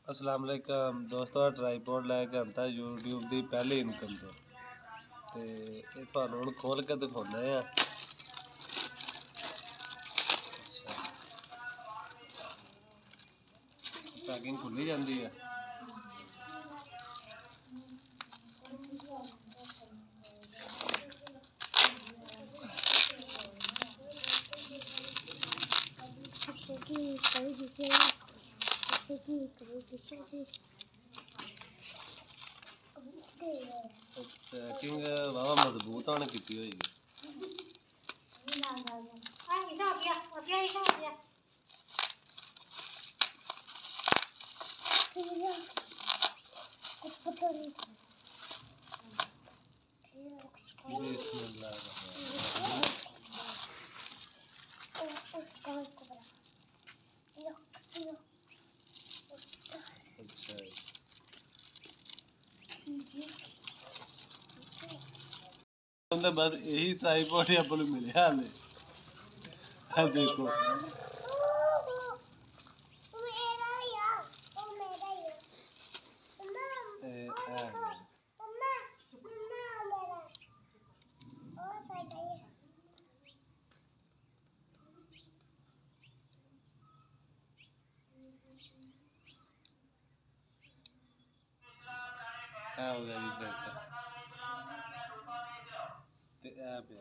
अस्सलाम वालेकुम दोस्तों, ट्राईपॉड लैके आंदा यूट्यूब की पहली इनकम तो ये थानू हुण खोल के दिखाने हैं। पैकिंग खुली जाती है। पैकिंग वाह मजबूत होने की हुई है। अच्छा बस यही ट्राईपॉड अपन मिले हाले देखो हो गया जी सेट ते ऐ पे